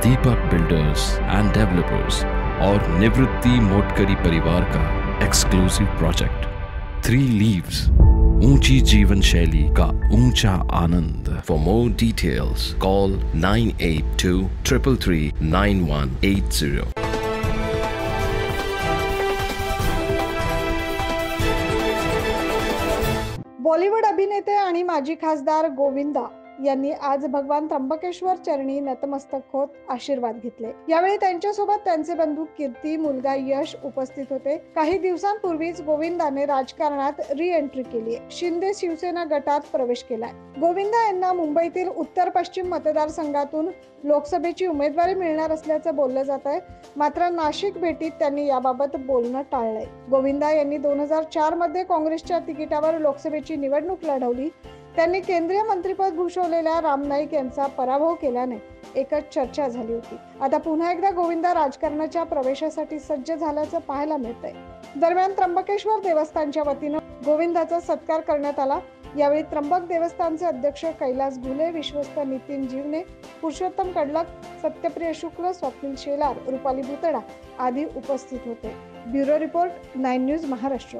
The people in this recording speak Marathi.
दीपक बिल्डर्स एंड डेवलपर्स और निवृत्ति मोटकरी परिवार का एक्सक्लूसिव प्रोजेक्ट 3 लीव्स, ऊंची जीवन शैली का ऊंचा आनंद। For more details call 9823339180। Bollywood अभिनेते आणि माजी खासदार गोविंदा यांनी आज भगवान त्र्यंबकेश्वर चरणी नतमस्तक होत आशीर्वाद घेतले। यावेळी त्यांच्यासोबत त्यांचे बंधू कीर्ती, मुलगा यश उपस्थित होते। काही दिवसांपूर्वीच गोविंदाने राजकारणात री एंट्री केली आहे। शिंदे शिवसेना गटात प्रवेश केलाय। गोविंदा यांना मुंबईतील उत्तर पश्चिम मतदारसंघातून लोकसभेची उमेदवारी मिळणार असल्याचं बोललं जात आहे। मात्र नाशिक भेटीत त्यांनी याबाबत बोलणं टाळलंय। गोविंदा यांनी 2004 मध्ये काँग्रेसच्या तिकिटावर लोकसभेची निवडणूक लढवली। त्यांनी केंद्रीय मंत्रिपद भूषवलेल्या राम नाईक यांचा पराभव केल्याने एकच चर्चा झाली होती। आता पुन्हा एकदा गोविंदा राजकारणाच्या प्रवेशासाठी सज्ज झाल्याचं पाहायला मिळतंय। दरम्यान त्र्यंबकेश्वर देवस्थानच्या वतीनं गोविंदाचा सत्कार करण्यात आला। यावेळी त्र्यंबक देवस्थानचे अध्यक्ष कैलास घुले, विश्वस्त नितीन जीवने, पुरुषोत्तम कडलक, सत्यप्रिय शुक्ल, स्वप्नील शेलार, रुपाली भुतडा आदी उपस्थित होते। Bureau report 9 news Maharashtra.